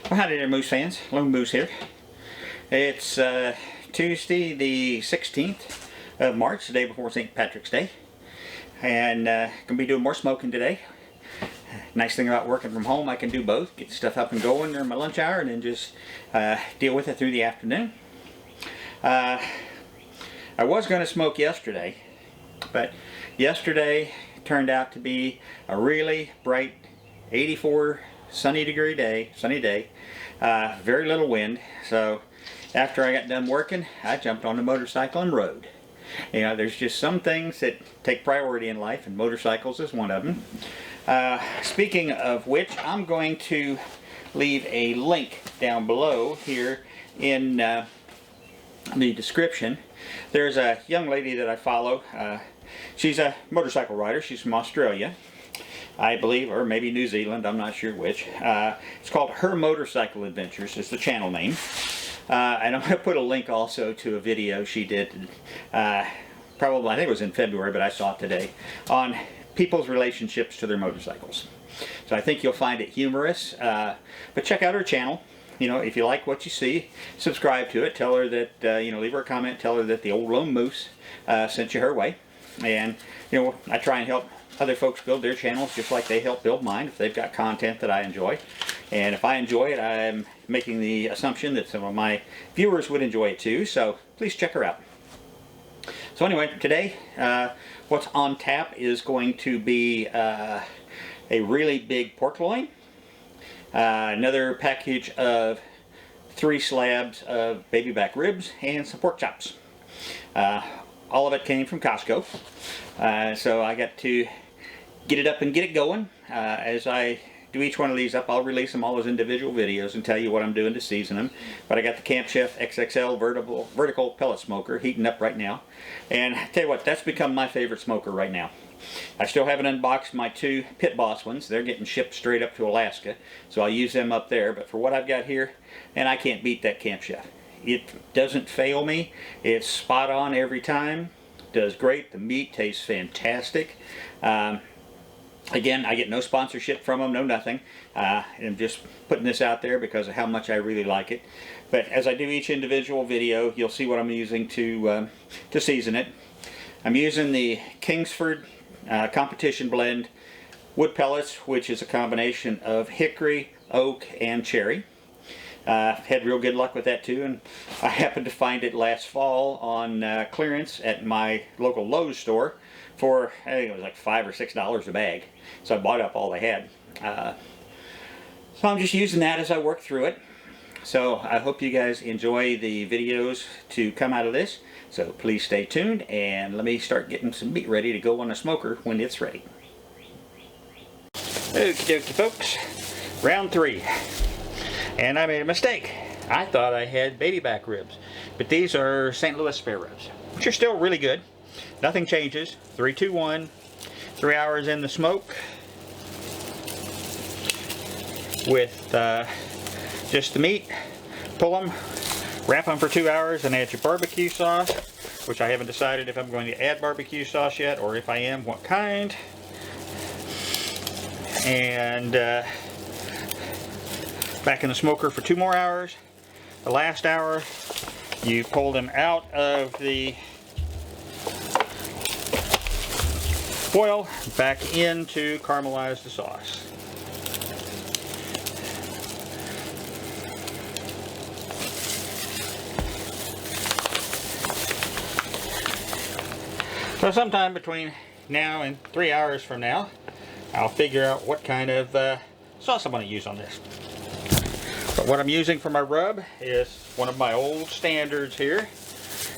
Well, howdy there, Moose fans. Lone Moose here. It's Tuesday the 16th of March, the day before St. Patrick's Day. And gonna be doing more smoking today. Nice thing about working from home, I can do both. Get stuff up and going during my lunch hour and then just deal with it through the afternoon. I was going to smoke yesterday, but yesterday turned out to be a really bright 84 sunny day, very little wind. So after I got done working, I jumped on the motorcycle and rode. You know, there's just some things that take priority in life, and motorcycles is one of them. Speaking of which, I'm going to leave a link down below here in the description. There's a young lady that I follow. She's a motorcycle rider. She's from Australia, I believe, or maybe New Zealand, I'm not sure which. It's called Her Motorcycle Adventures, is the channel name. And I'm going to put a link also to a video she did, probably, I think it was in February, but I saw it today, on people's relationships to their motorcycles. So I think you'll find it humorous, but check out her channel. You know, if you like what you see, subscribe to it. Tell her that, you know, leave her a comment. Tell her that the old Lone Moose sent you her way. And, you know, I try and help other folks build their channels just like they help build mine if they've got content that I enjoy. And if I enjoy it, I'm making the assumption that some of my viewers would enjoy it too. So please check her out. So anyway, today, what's on tap is going to be a really big pork loin. Another package of 3 slabs of baby back ribs and some pork chops. All of it came from Costco. So I got to get it up and get it going. As I do each one of these up, I'll release them all as individual videos and tell you what I'm doing to season them. But I got the Camp Chef XXL vertical pellet smoker heating up right now. And I tell you what, that's become my favorite smoker right now. I still haven't unboxed my 2 Pit Boss ones. They're getting shipped straight up to Alaska, so I'll use them up there. But for what I've got here, and I can't beat that Camp Chef. It doesn't fail me. It's spot on every time. Does great. The meat tastes fantastic. Again, I get no sponsorship from them, no nothing. I'm just putting this out there because of how much I really like it. But as I do each individual video, you'll see what I'm using to season it. I'm using the Kingsford competition blend wood pellets, which is a combination of hickory, oak, and cherry. Had real good luck with that too, and I happened to find it last fall on clearance at my local Lowe's store for, I think it was like $5 or $6 a bag. So I bought up all they had. So I'm just using that as I work through it. So I hope you guys enjoy the videos to come out of this. So please stay tuned, and let me start getting some meat ready to go on the smoker when it's ready. Okie dokie folks, round 3. And I made a mistake. I thought I had baby back ribs, but these are St. Louis spare ribs, which are still really good. Nothing changes. 3, 2, 1. 3 hours in the smoke with just the meat. Pull them, wrap them for 2 hours, and add your barbecue sauce, which I haven't decided if I'm going to add barbecue sauce yet, or if I am, what kind. And back in the smoker for 2 more hours. The last hour, you pull them out of the oil, back in to caramelize the sauce. So sometime between now and 3 hours from now, I'll figure out what kind of sauce I'm going to use on this. But what I'm using for my rub is one of my old standards here.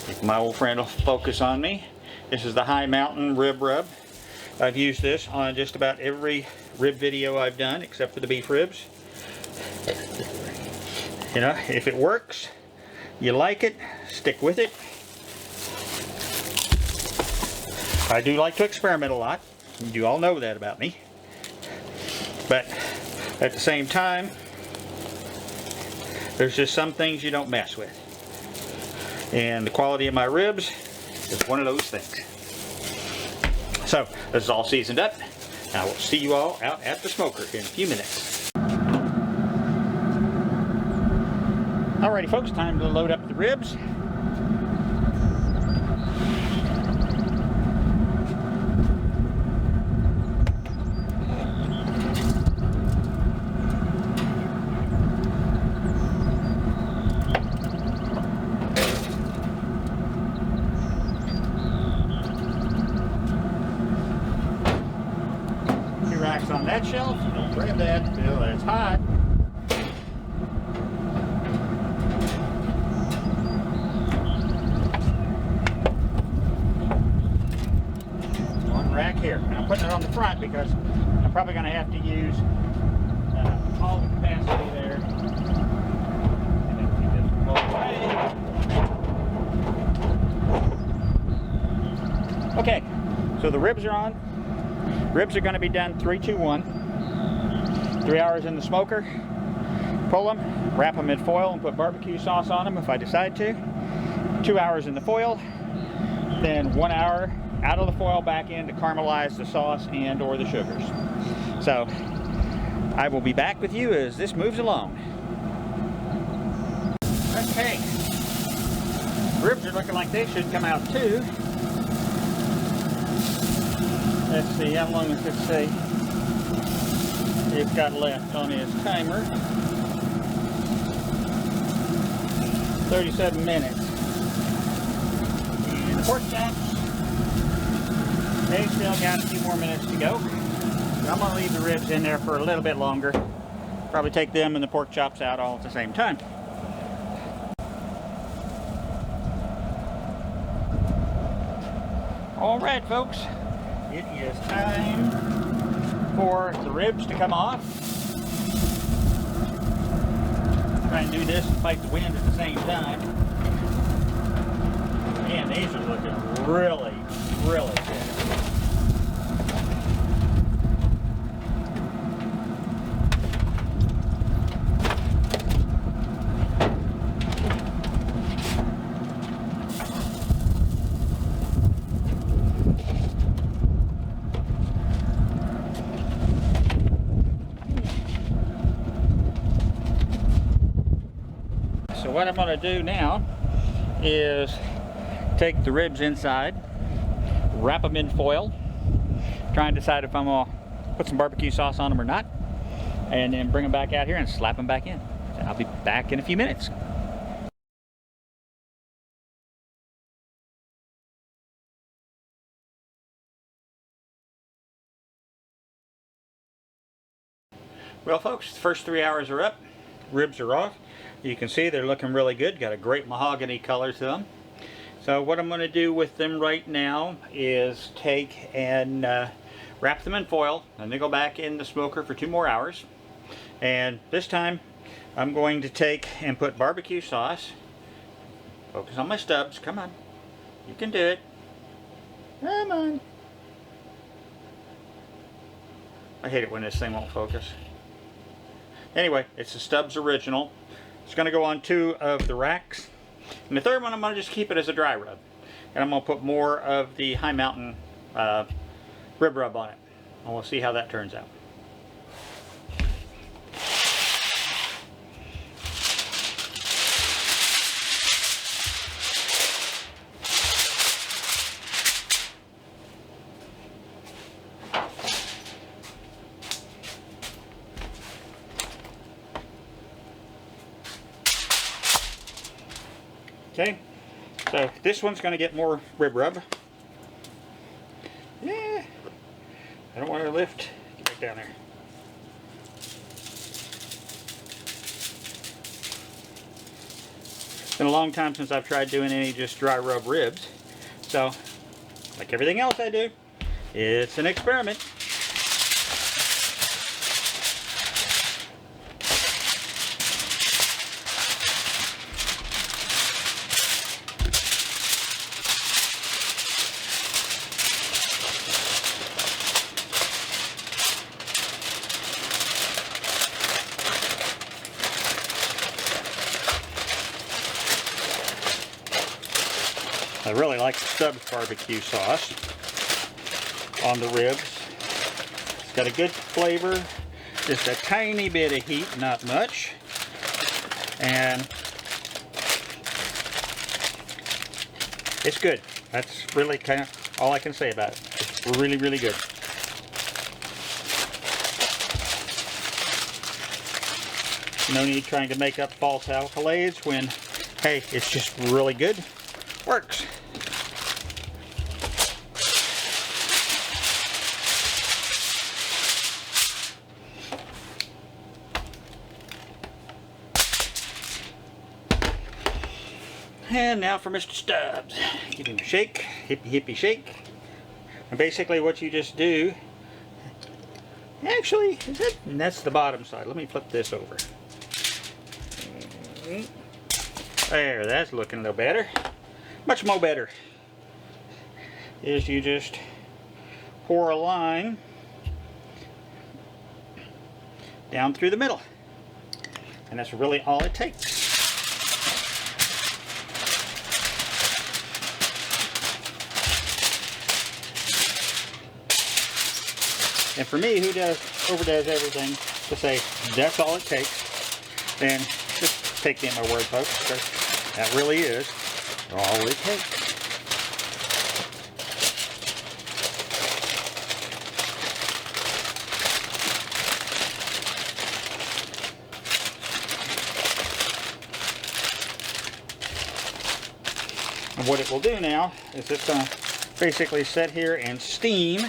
If my old friend will focus on me. This is the High Mountain Rib Rub. I've used this on just about every rib video I've done, except for the beef ribs. You know, if it works, you like it, stick with it. I do like to experiment a lot. You all know that about me. But at the same time, there's just some things you don't mess with. And the quality of my ribs is one of those things. So, this is all seasoned up. I will see you all out at the smoker in a few minutes. Alrighty folks, time to load up the ribs. Two racks on that shelf. Don't grab that until it's hot. Rack here. And I'm putting it on the front because I'm probably going to have to use all the capacity there. And then keep this away. Okay, so the ribs are on. Ribs are going to be done 3-2-1. 3 hours in the smoker. Pull them, wrap them in foil, and put barbecue sauce on them if I decide to. 2 hours in the foil. Then 1 hour out of the foil back in to caramelize the sauce and or the sugars. So I will be back with you as this moves along. Okay, ribs are looking like they should come out too. Let's see, how long does it say it's got left on his timer? 37 minutes. And the pork chops, they still got a few more minutes to go. I'm going to leave the ribs in there for a little bit longer. Probably take them and the pork chops out all at the same time. Alright folks, it is time for the ribs to come off. Try and do this and fight the wind at the same time. Man, these are looking really, really good. So what I'm going to do now is take the ribs inside, wrap them in foil, try and decide if I'm going to put some barbecue sauce on them or not, and then bring them back out here and slap them back in. So I'll be back in a few minutes. Well folks, the first 3 hours are up, ribs are off. You can see they're looking really good, got a great mahogany color to them. So what I'm going to do with them right now is take and wrap them in foil and then go back in the smoker for 2 more hours. And this time I'm going to take and put barbecue sauce. Focus on my stubs, come on, you can do it, come on. I hate it when this thing won't focus. Anyway, it's the Stubbs original. It's going to go on 2 of the racks. And the third one I'm going to just keep it as a dry rub. And I'm going to put more of the High Mountain rib rub on it. And we'll see how that turns out. Okay, so this one's going to get more rib rub. Yeah, I don't want to lift. Get back down there. It's been a long time since I've tried doing any just dry rub ribs. So, like everything else I do, it's an experiment. I really like the Stubbs barbecue sauce on the ribs. It's got a good flavor, just a tiny bit of heat, not much. And it's good. That's really kind of all I can say about it. It's really, really good. No need trying to make up false accolades when, hey, it's just really good. Works. And now for Mr. Stubbs. Give him a shake, hippy hippy shake. And basically what you just do, actually, and that's the bottom side. Let me flip this over. There, that's looking a little better. Much more better. Is you just pour a line down through the middle. And that's really all it takes. And for me, who overdoes everything, to say that's all it takes, then just take me at my word, folks, because that really is all it takes. And what it will do now is it's going to basically sit here and steam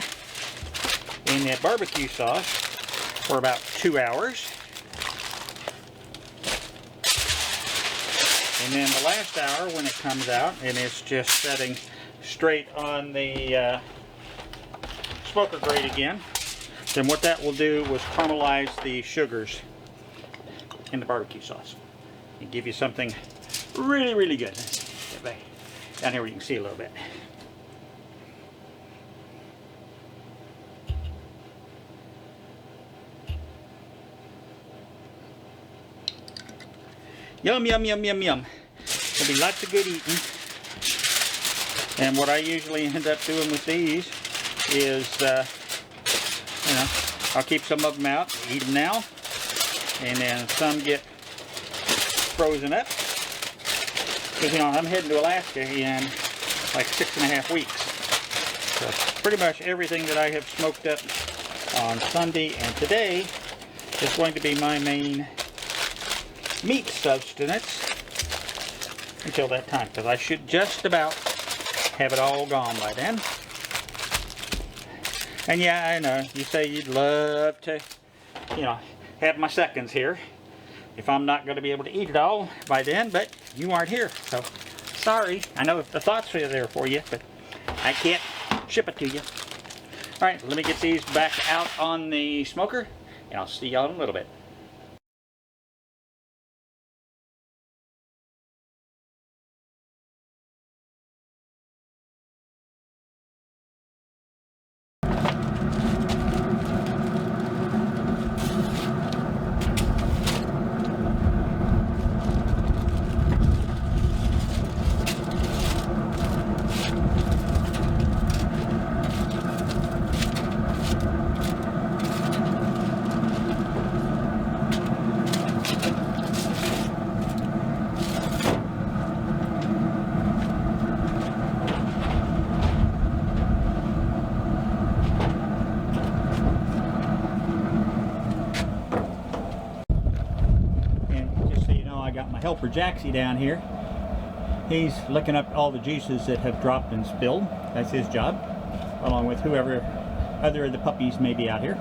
in that barbecue sauce for about 2 hours. And then the last hour when it comes out and it's just setting straight on the smoker grate again, then what that will do was caramelize the sugars in the barbecue sauce and give you something really, really good. Down here where you can see a little bit. Yum, yum, yum, yum, yum. There'll be lots of good eating. And what I usually end up doing with these is, you know, I'll keep some of them out, eat them now, and then some get frozen up. Because, you know, I'm heading to Alaska in like 6.5 weeks. So pretty much everything that I have smoked up on Sunday and today is going to be my main meat sustenance until that time, because I should just about have it all gone by then. And yeah, I know you say you'd love to, you know, have my seconds here if I'm not going to be able to eat it all by then, but you aren't here, so sorry. I know the thoughts are there for you, but I can't ship it to you. Alright, let me get these back out on the smoker, and I'll see y'all in a little bit. Helper Jaxie down here. He's licking up all the juices that have dropped and spilled. That's his job, along with whoever other of the puppies may be out here.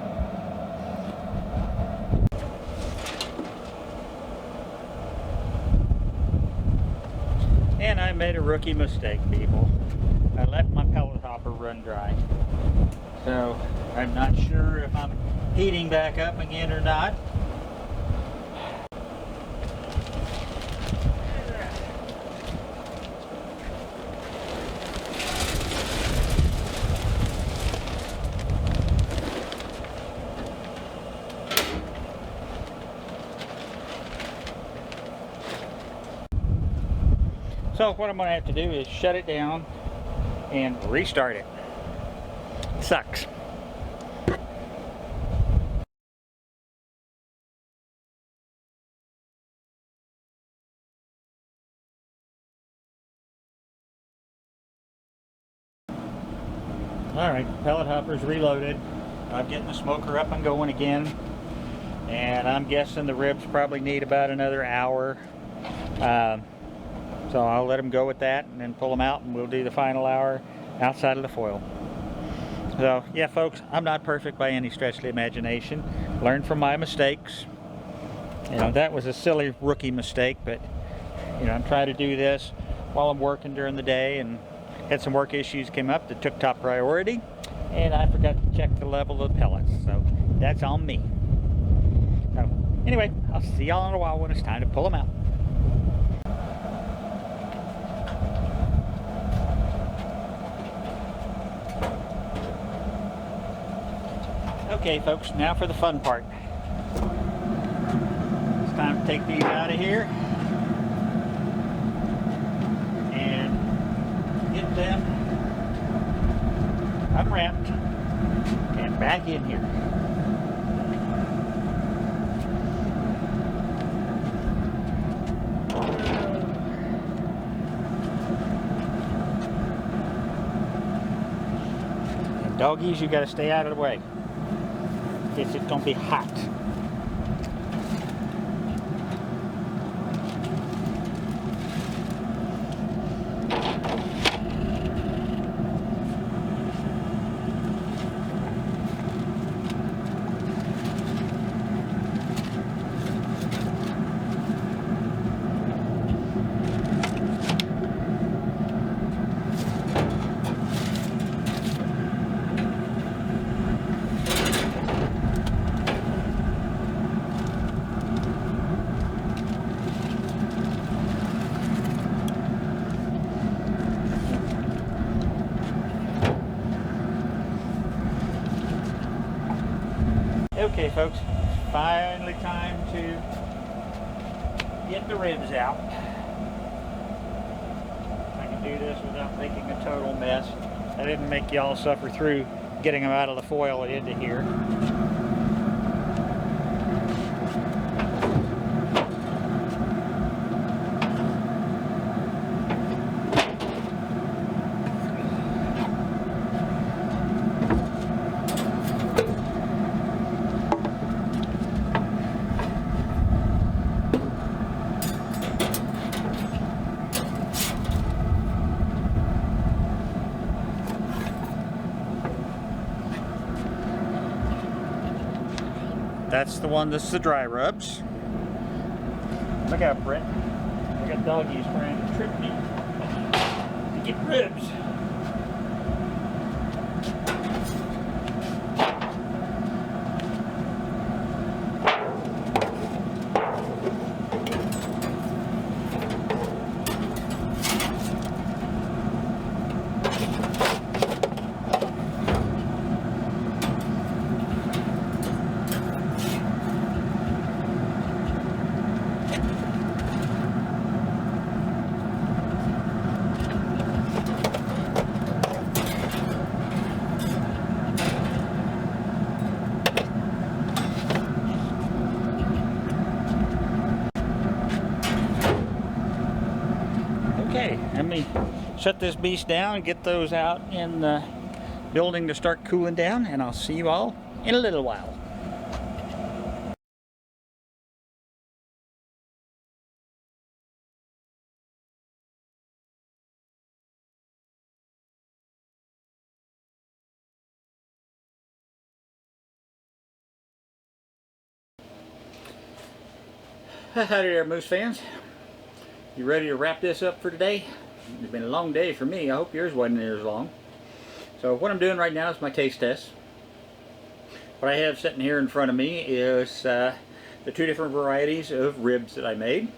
And I made a rookie mistake, people. I let my pellet hopper run dry. So I'm not sure if I'm heating back up again or not. So what I'm going to have to do is shut it down and restart it. Sucks. Alright, pellet hopper's reloaded. I'm getting the smoker up and going again. And I'm guessing the ribs probably need about another hour. So I'll let them go with that and then pull them out, and we'll do the final hour outside of the foil. So yeah, folks, I'm not perfect by any stretch of the imagination. Learn from my mistakes. You know, that was a silly rookie mistake, but you know, I'm trying to do this while I'm working during the day, and had some work issues came up that took top priority, and I forgot to check the level of the pellets, so that's on me. So anyway, I'll see y'all in a while when it's time to pull them out. Okay folks, now for the fun part. It's time to take these out of here and get them unwrapped and back in here. And doggies, you gotta stay out of the way. It's gonna be hot. Okay folks, finally time to get the ribs out. I can do this without making a total mess. I didn't make y'all suffer through getting them out of the foil and into here. That's the one that's the dry rubs. Look out, Brett. I got doggies trying to trip me to get ribs. Okay, let me shut this beast down and get those out in the building to start cooling down, and I'll see you all in a little while. Howdy there, Moose fans. You ready to wrap this up for today? It's been a long day for me. I hope yours wasn't as long. So what I'm doing right now is my taste test. What I have sitting here in front of me is the two different varieties of ribs that I made.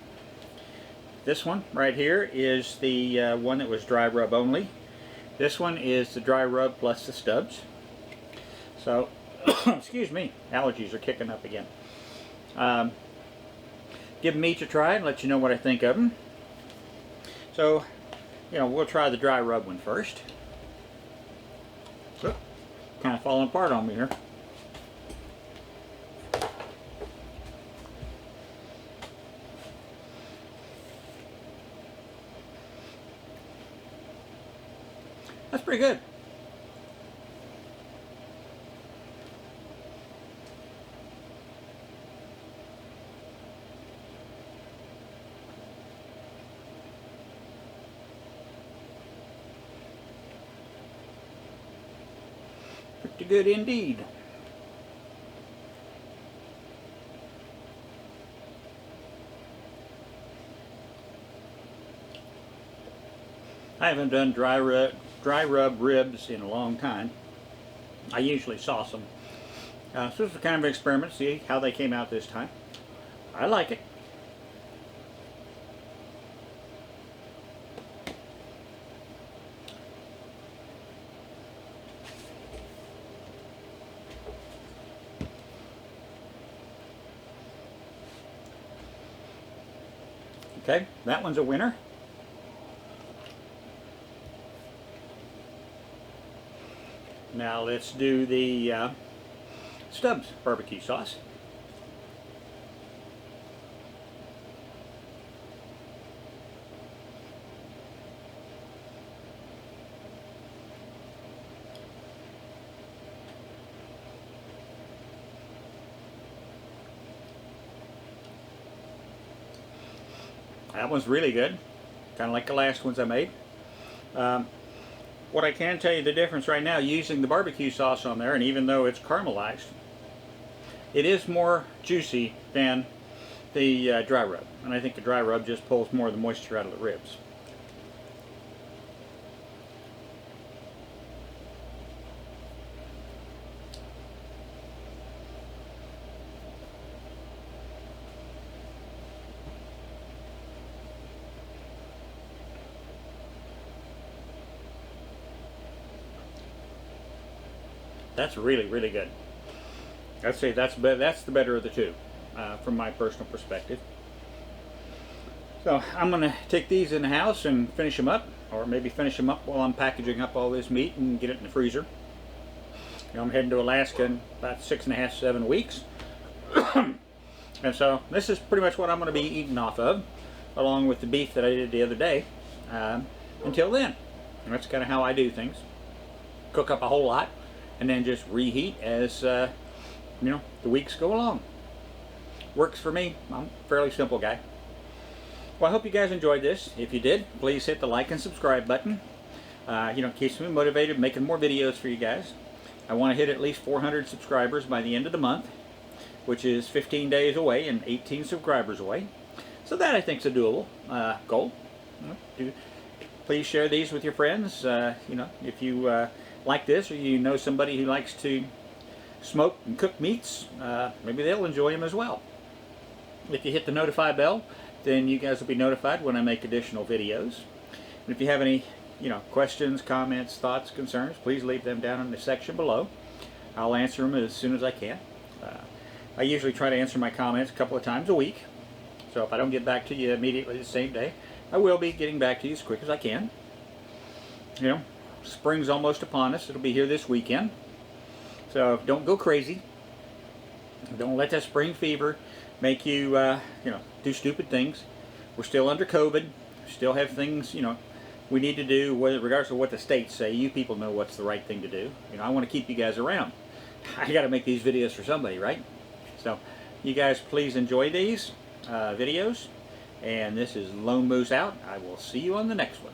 This one right here is the one that was dry rub only. This one is the dry rub plus the stubs. So, excuse me, allergies are kicking up again. Give them each a try and let you know what I think of them. So, you know, we'll try the dry rub one first. So, kind of falling apart on me here. That's pretty good. Pretty good indeed. I haven't done dry rub ribs in a long time. I usually sauce them. So this is kind of an experiment, see how they came out this time. I like it. Okay, that one's a winner. Now let's do the Stubbs barbecue sauce. That one's really good, kind of like the last ones I made. What I can tell you the difference right now using the barbecue sauce on there, and even though it's caramelized, it is more juicy than the dry rub. And I think the dry rub just pulls more of the moisture out of the ribs. That's really, really good. I'd say that's the better of the two, from my personal perspective. So I'm going to take these in the house and finish them up, or maybe finish them up while I'm packaging up all this meat and get it in the freezer. You know, I'm heading to Alaska in about 6.5 to 7 weeks. And so this is pretty much what I'm going to be eating off of, along with the beef that I did the other day, until then. And that's kind of how I do things. Cook up a whole lot, and then just reheat as you know, the weeks go along. Works for me. I'm a fairly simple guy. Well, I hope you guys enjoyed this. If you did, please hit the like and subscribe button. You know, it keeps me motivated, making more videos for you guys. I want to hit at least 400 subscribers by the end of the month, which is 15 days away and 18 subscribers away. So that I think is a doable goal. Please share these with your friends. You know, if you like this, or you know somebody who likes to smoke and cook meats, maybe they'll enjoy them as well. If you hit the notify bell, then you guys will be notified when I make additional videos. And if you have any, you know, questions, comments, thoughts, concerns, please leave them down in the section below. I'll answer them as soon as I can. I usually try to answer my comments a couple of times a week. So if I don't get back to you immediately the same day, I will be getting back to you as quick as I can. You know, spring's almost upon us. It'll be here this weekend. So don't go crazy. Don't let that spring fever make you, you know, do stupid things. We're still under COVID. Still have things, you know, we need to do, regardless of what the states say. You people know what's the right thing to do. You know, I want to keep you guys around. I got to make these videos for somebody, right? So you guys please enjoy these videos. And this is Lone Moose out. I will see you on the next one.